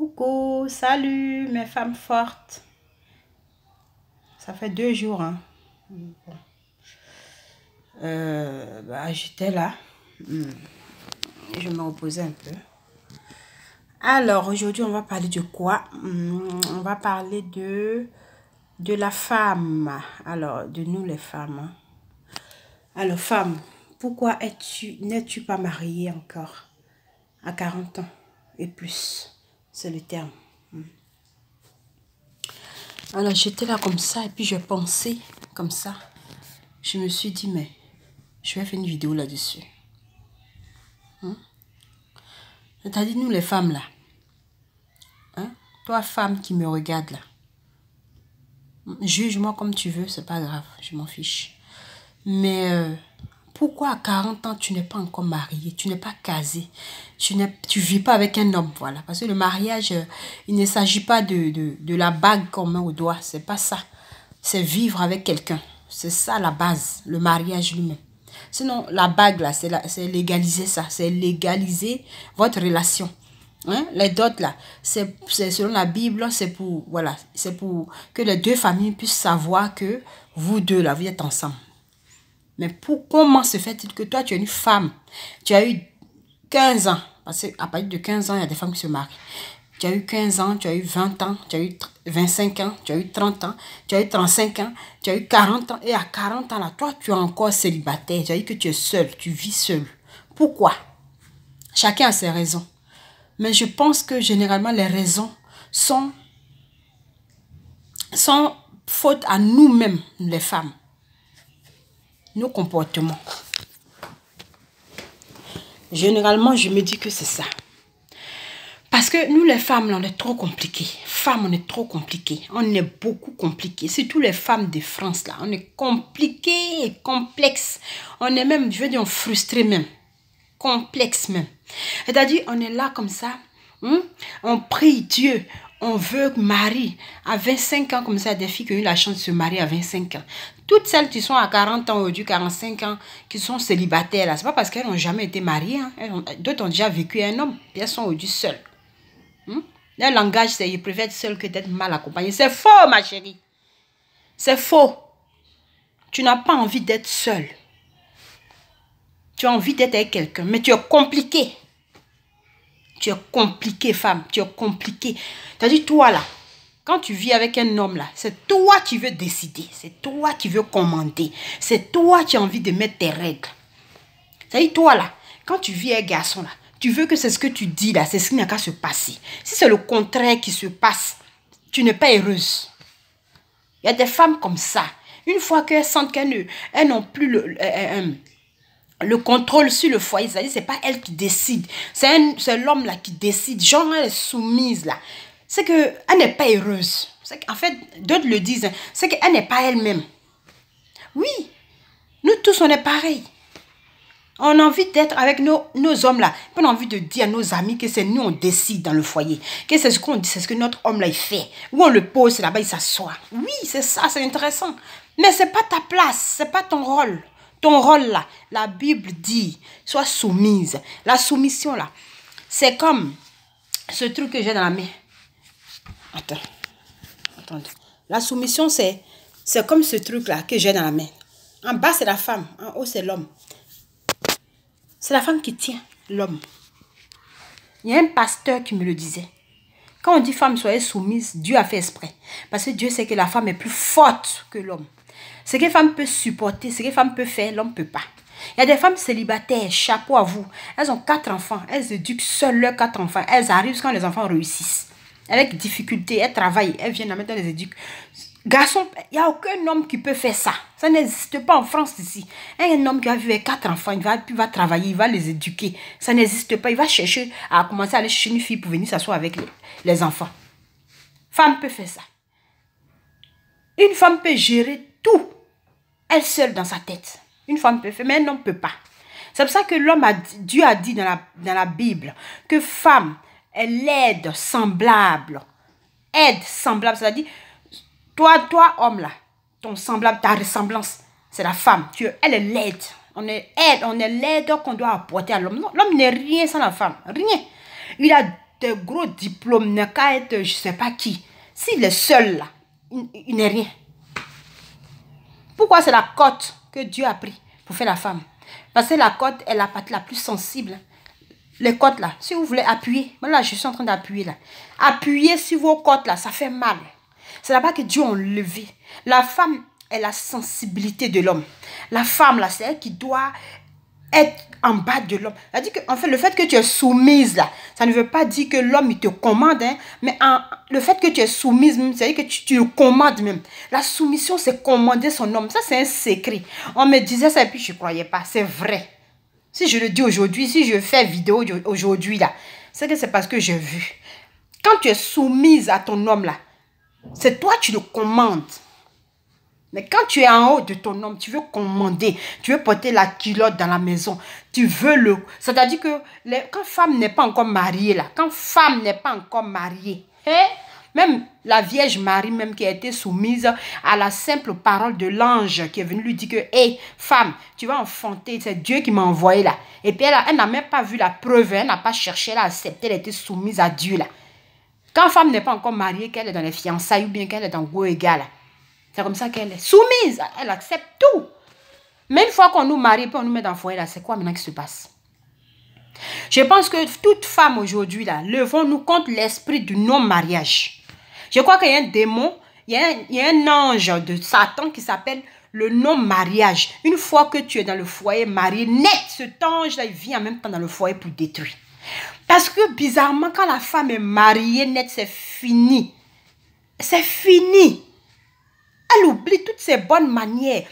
Coucou, salut mes femmes fortes. Ça fait 2 jours, hein. J'étais là. Je me reposais un peu. Alors, aujourd'hui, on va parler de quoi? On va parler de la femme. Alors, de nous les femmes, hein. Alors, femme, pourquoi n'es-tu pas mariée encore à 40 ans et plus? C'est le terme. Alors, j'étais là comme ça et puis je pensais comme ça. Je me suis dit, mais je vais faire une vidéo là-dessus. C'est-à-dire, nous les femmes là, hein? Toi, femme qui me regarde là, juge-moi comme tu veux, c'est pas grave, je m'en fiche. Mais pourquoi à 40 ans, tu n'es pas encore mariée, tu n'es pas casée, tu vis pas avec un homme, voilà. Parce que le mariage, il ne s'agit pas de la bague qu'on met au doigt, c'est pas ça. C'est vivre avec quelqu'un, c'est ça la base, le mariage lui-même. Sinon, la bague là, c'est légaliser ça, c'est légaliser votre relation. Hein? Les dots là, c'est selon la Bible, c'est pour, voilà, c'est pour que les deux familles puissent savoir que vous deux là, vous êtes ensemble. Mais comment se fait-il que toi, tu es une femme, tu as eu 15 ans, parce qu'à partir de 15 ans, il y a des femmes qui se marient. Tu as eu 15 ans, tu as eu 20 ans, tu as eu 25 ans, tu as eu 30 ans, tu as eu 35 ans, tu as eu 40 ans. Et à 40 ans, là, toi, tu es encore célibataire. Tu as dit que tu es seule, tu vis seule. Pourquoi? Chacun a ses raisons. Mais je pense que généralement, les raisons sont faute à nous-mêmes, les femmes. Nos comportements. Généralement, je me dis que c'est ça. Parce que nous, les femmes, là, on est trop compliquées. Femmes, on est trop compliquées. On est beaucoup compliquées. Surtout les femmes de France, là. On est compliquées et complexes. On est même, je veux dire, frustrées même. Complexe même. C'est-à-dire, on est là comme ça. On prie Dieu. On veut marier. À 25 ans, comme ça, des filles qui ont eu la chance de se marier à 25 ans. Toutes celles qui sont à 40 ans, aujourd'hui 45 ans, qui sont célibataires, là, c'est pas parce qu'elles n'ont jamais été mariées. Hein. D'autres ont déjà vécu un homme. Puis elles sont aujourd'hui seules. Le langage, c'est je préfère être seule que d'être mal accompagnée. C'est faux, ma chérie. C'est faux. Tu n'as pas envie d'être seule. Tu as envie d'être avec quelqu'un, mais tu es compliquée. Tu es compliquée, femme. Tu es compliquée. C'est-à-dire, toi, là, quand tu vis avec un homme, là, c'est toi qui veux décider. C'est toi qui veux commander. C'est toi qui as envie de mettre tes règles. C'est-à-dire, toi, là, quand tu vis avec un garçon, là, tu veux que c'est ce que tu dis là, c'est ce qui n'a qu'à se passer. Si c'est le contraire qui se passe, tu n'es pas heureuse. Il y a des femmes comme ça. Une fois qu'elles sentent qu'elles n'ont plus le contrôle sur le foyer, c'est-à-dire c'est pas elle qui décide. C'est l'homme là qui décide. Genre, elle est soumise là. C'est qu'elle n'est pas heureuse. En fait, d'autres le disent, c'est qu'elle n'est pas elle-même. Oui, nous tous on est pareils. On a envie d'être avec nos hommes là. On a envie de dire à nos amis que c'est nous on décide dans le foyer. Que c'est ce qu'on dit, c'est ce que notre homme là il fait. Où on le pose là-bas, il s'assoit. Oui, c'est ça, c'est intéressant. Mais c'est pas ta place, c'est pas ton rôle. Ton rôle là, la Bible dit, sois soumise. La soumission là, c'est comme ce truc que j'ai dans la main. Attendez. La soumission c'est comme ce truc là que j'ai dans la main. En bas c'est la femme, en haut c'est l'homme. C'est la femme qui tient l'homme. Il y a un pasteur qui me le disait. Quand on dit femme, soyez soumise, Dieu a fait exprès. Parce que Dieu sait que la femme est plus forte que l'homme. Ce que la femme peut supporter, ce que la femme peut faire, l'homme ne peut pas. Il y a des femmes célibataires, chapeau à vous. Elles ont 4 enfants. Elles éduquent seules leurs 4 enfants. Elles arrivent quand les enfants réussissent. Avec difficulté, elles travaillent. Elles viennent maintenant les éduquer. Garçon, il n'y a aucun homme qui peut faire ça. Ça n'existe pas en France ici. Un homme qui a vu 4 enfants, il va travailler, il va les éduquer. Ça n'existe pas. Il va chercher à commencer à aller chercher une fille pour venir s'asseoir avec les enfants. Femme peut faire ça. Une femme peut gérer tout. Elle seule dans sa tête. Une femme peut faire, mais un homme ne peut pas. C'est pour ça que Dieu a dit dans la Bible que femme est l'aide semblable. Aide semblable, c'est-à-dire toi, homme là, ton semblable, ta ressemblance, c'est la femme. Elle est l'aide. On est l'aide qu'on doit apporter à l'homme. L'homme n'est rien sans la femme. Rien. Il a des gros diplômes, n'a qu'à être je sais pas qui. S'il est seul là, il n'est rien. Pourquoi c'est la côte que Dieu a pris pour faire la femme? Parce que la côte est la partie la plus sensible. Les côtes là, si vous voulez appuyer, moi là je suis en train d'appuyer là. Appuyez sur vos côtes là, ça fait mal. C'est là-bas que Dieu a enlevé. La femme est la sensibilité de l'homme. La femme là, c'est elle qui doit être en bas de l'homme. C'est-à-dire que, en fait, le fait que tu es soumise là, ça ne veut pas dire que l'homme il te commande, hein, mais le fait que tu es soumise, c'est-à-dire que tu le commandes même. La soumission, c'est commander son homme. Ça, c'est un secret. On me disait ça et puis je ne croyais pas. C'est vrai. Si je le dis aujourd'hui, si je fais vidéo aujourd'hui là, c'est que c'est parce que j'ai vu. Quand tu es soumise à ton homme là, c'est toi qui le commandes. Mais quand tu es en haut de ton homme, tu veux commander, tu veux porter la culotte dans la maison, tu veux le... C'est-à-dire que quand femme n'est pas encore mariée, là, quand femme n'est pas encore mariée, hein, même la Vierge Marie, même qui a été soumise à la simple parole de l'ange qui est venu lui dire que, hé, femme, tu vas enfanter, c'est Dieu qui m'a envoyé là. Et puis elle n'a même pas vu la preuve, elle n'a pas cherché, elle a accepté, elle a été soumise à Dieu là. Quand femme n'est pas encore mariée, qu'elle est dans les fiançailles ou bien qu'elle est dans go égal là. C'est comme ça qu'elle est soumise. Elle accepte tout. Mais une fois qu'on nous marie, puis on nous met dans le foyer, là, c'est quoi maintenant qui se passe? Je pense que toute femme aujourd'hui, là, levons-nous contre l'esprit du non-mariage. Je crois qu'il y a un démon, il y a un ange de Satan qui s'appelle le non-mariage. Une fois que tu es dans le foyer marié, net, cet ange-là, il vient en même temps dans le foyer pour détruire. Parce que bizarrement, quand la femme est mariée, net, c'est fini. C'est fini. Elle oublie toutes ses bonnes manières,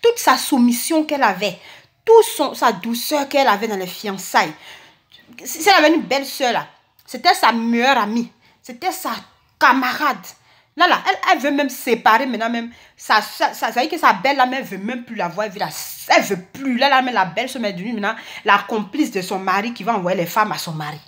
toute sa soumission qu'elle avait, toute sa douceur qu'elle avait dans les fiançailles. Si elle avait une belle soeur là, c'était sa meilleure amie, c'était sa camarade. Là, elle veut même séparer maintenant même. Ça veut dire que sa belle là, elle veut même plus la voir. Elle veut plus. Là, la belle se met devenue maintenant la complice de son mari qui va envoyer les femmes à son mari.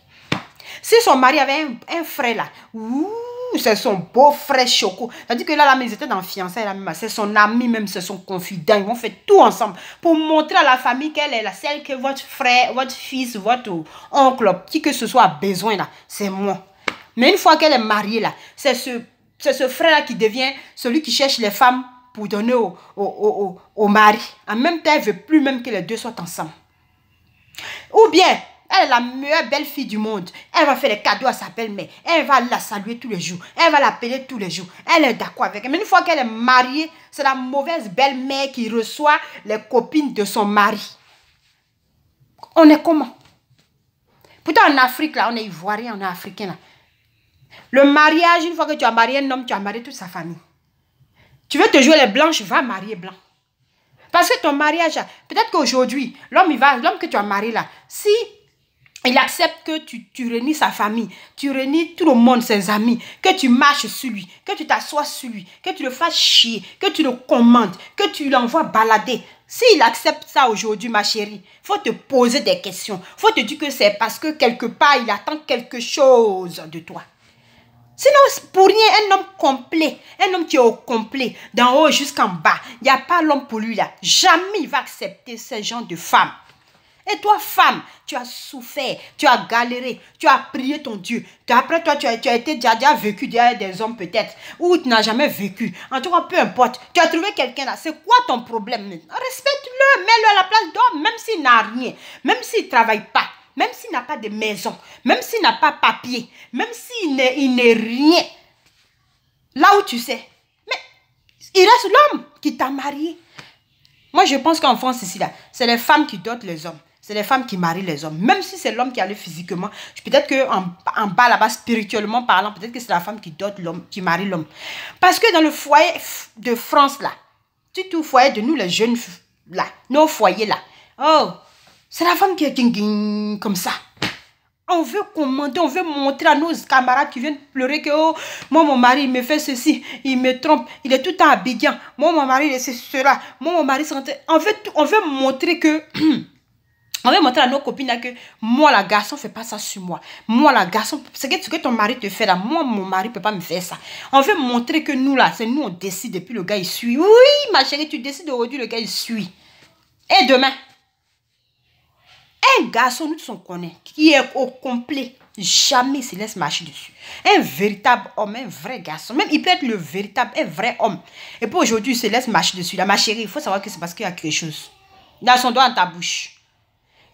Si son mari avait un frère là, ouh, c'est son beau-frère Choco. C'est-à-dire que là, ils étaient dans fiançailles, c'est son ami même, c'est son confident. Ils vont faire tout ensemble pour montrer à la famille qu'elle est la celle que votre frère, votre fils, votre oncle, qui que ce soit a besoin là, c'est moi. Mais une fois qu'elle est mariée là, c'est ce frère là qui devient celui qui cherche les femmes pour donner au mari. En même temps, elle ne veut plus même que les deux soient ensemble. Ou bien, elle est la meilleure belle-fille du monde. Elle va faire des cadeaux à sa belle-mère. Elle va la saluer tous les jours. Elle va l'appeler tous les jours. Elle est d'accord avec elle. Mais une fois qu'elle est mariée, c'est la mauvaise belle-mère qui reçoit les copines de son mari. On est comment? Pourtant, en Afrique, là, on est ivoirien, on est africain. Là. Le mariage, une fois que tu as marié un homme, tu as marié toute sa famille. Tu veux te jouer les blanches, va marier blanc. Parce que ton mariage, peut-être qu'aujourd'hui, l'homme que tu as marié là, si il accepte que tu réunis sa famille, tu réunis tout le monde, ses amis, que tu marches sur lui, que tu t'assois sur lui, que tu le fasses chier, que tu le commandes, que tu l'envoies balader. S'il accepte ça aujourd'hui, ma chérie, il faut te poser des questions. Il faut te dire que c'est parce que quelque part, il attend quelque chose de toi. Sinon, pour rien, un homme complet, un homme qui est au complet, d'en haut jusqu'en bas, il n'y a pas l'homme pour lui là. Jamais il va accepter ce genre de femme. Et toi, femme, tu as souffert, tu as galéré, tu as prié ton Dieu. Après toi, tu as déjà vécu derrière des hommes peut-être, ou tu n'as jamais vécu. En tout cas, peu importe. Tu as trouvé quelqu'un là. C'est quoi ton problème? Respecte-le, mets-le à la place d'homme, même s'il n'a rien, même s'il ne travaille pas, même s'il n'a pas de maison, même s'il n'a pas papier, même s'il n'est rien. Là où tu sais. Mais il reste l'homme qui t'a marié. Moi, je pense qu'en France, ici, là, c'est les femmes qui dotent les hommes. C'est les femmes qui marient les hommes. Même si c'est l'homme qui allait physiquement, peut-être qu'en bas, là-bas, spirituellement parlant, peut-être que c'est la femme qui dote l'homme, qui marie l'homme. Parce que dans le foyer de France, là, tout foyer de nous, les jeunes, là, nos foyers, là, oh, c'est la femme qui est comme ça. On veut commander, on veut montrer à nos camarades qui viennent pleurer que oh, moi, mon mari, il me fait ceci, il me trompe, il est tout le temps à Abidjan. Moi, mon mari, c'est cela. Moi, mon mari, c'est... On veut montrer que... On veut montrer à nos copines là, que moi, la garçon, ne fait pas ça sur moi. Moi, la garçon, ce que ton mari te fait là, moi, mon mari ne peut pas me faire ça. On veut montrer que nous, là, c'est nous, on décide et puis le gars, il suit. Oui, ma chérie, tu décides aujourd'hui, le gars, il suit. Et demain? Un garçon, nous tous on connaît, qui est au complet, jamais se laisse marcher dessus. Un véritable homme, un vrai garçon, même il peut être le véritable, un vrai homme. Et puis aujourd'hui, il se laisse marcher dessus. Là, ma chérie, il faut savoir que c'est parce qu'il y a quelque chose. Il a son doigt dans ta bouche.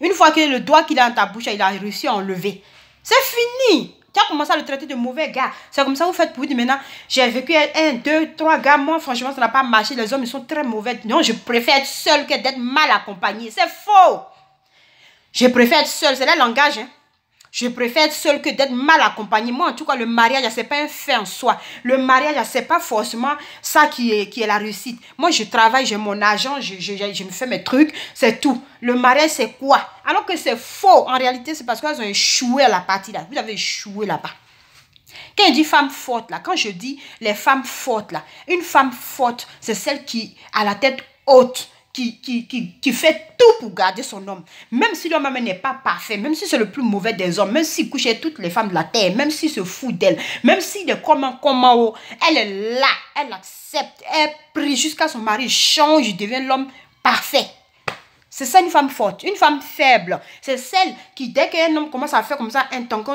Une fois que le doigt qu'il a dans ta bouche, il a réussi à enlever. C'est fini. Tu as commencé à le traiter de mauvais gars. C'est comme ça que vous faites pour vous dire maintenant, j'ai vécu 1, 2, 3 gars. Moi, franchement, ça n'a pas marché. Les hommes, ils sont très mauvais. Non, je préfère être seule que d'être mal accompagné. C'est faux. Je préfère être seule. C'est le langage. Hein. Je préfère être seule que d'être mal accompagnée. Moi, en tout cas, le mariage, ce n'est pas un fait en soi. Le mariage, ce n'est pas forcément ça qui est la réussite. Moi, je travaille, j'ai mon argent, je me fais mes trucs, c'est tout. Le mariage, c'est quoi? Alors que c'est faux. En réalité, c'est parce qu'elles ont échoué à la partie là. Vous avez échoué là-bas. Quand je dis femme forte, là, quand je dis les femmes fortes, là, une femme forte, c'est celle qui a la tête haute. Qui fait tout pour garder son homme. Même si l'homme n'est pas parfait, même si c'est le plus mauvais des hommes, même s'il couche avec toutes les femmes de la terre, même s'il se fout d'elle, même s'il est comment, elle est là, elle accepte, elle prie jusqu'à son mari change, il devient l'homme parfait. C'est ça une femme forte. Une femme faible, c'est celle qui, dès qu'un homme commence à faire comme ça, un tango,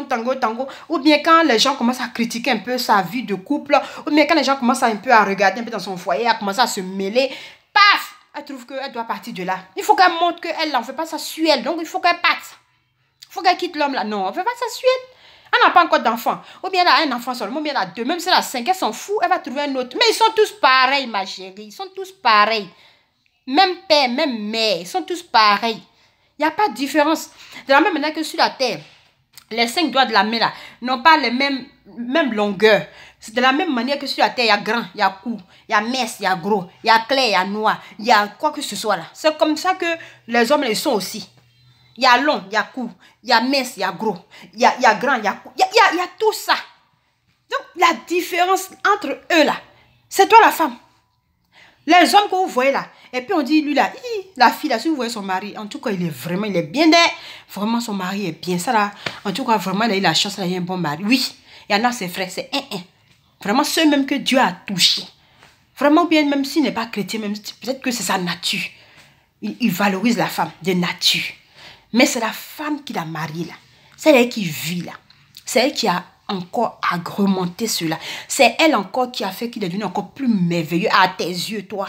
ou bien quand les gens commencent à critiquer un peu sa vie de couple, ou bien quand les gens commencent un peu à regarder un peu dans son foyer, à commencer à se mêler, paf! Elle trouve qu'elle doit partir de là. Il faut qu'elle montre qu'elle n'en fait pas sa suelle. Donc, il faut qu'elle parte. Il faut qu'elle quitte l'homme là. Non, elle ne fait pas sa suelle. Elle n'a pas encore d'enfant. Ou bien elle a un enfant seulement, ou bien elle a 2. Même si elle a 5, elle s'en fout. Elle va trouver un autre. Mais ils sont tous pareils, ma chérie. Ils sont tous pareils. Même père, même mère. Ils sont tous pareils. Il n'y a pas de différence. De la même manière que sur la terre, les 5 doigts de la main là n'ont pas les mêmes longueurs. C'est de la même manière que sur la terre, il y a grand, il y a court, il y a mince, il y a gros, il y a clair, il y a noir, il y a quoi que ce soit là. C'est comme ça que les hommes, ils sont aussi. Il y a long, il y a court, il y a mince, il y a gros, il y a grand, il y a court. Il y a tout ça. Donc, la différence entre eux là, c'est toi la femme. Les hommes que vous voyez là, et puis on dit, lui là, la fille là, si vous voyez son mari, en tout cas, il est bien d'air. Vraiment, son mari est bien. Ça là, en tout cas, vraiment, il a eu la chance, il a eu un bon mari. Oui, il y en a ses frères, c'est un. Vraiment, ceux même que Dieu a touché. Vraiment bien, même s'il n'est pas chrétien, même peut-être que c'est sa nature. Il valorise la femme de nature. Mais c'est la femme qui l'a mariée là. C'est elle qui vit là. C'est elle qui a encore agrémenté cela. C'est elle encore qui a fait qu'il est devenu encore plus merveilleux à tes yeux, toi.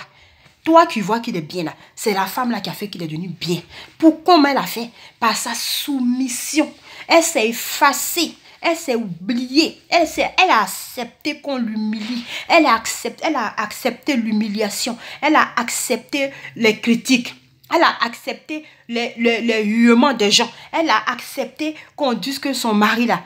Toi qui vois qu'il est bien là. C'est la femme là qui a fait qu'il est devenu bien. Pour comment elle a fait? Par sa soumission. Elle s'est effacée. Elle s'est oubliée. Elle a accepté qu'on l'humilie. Elle a accepté l'humiliation. Elle a accepté les critiques. Elle a accepté les huements des gens. Elle a accepté qu'on dise que son mari là,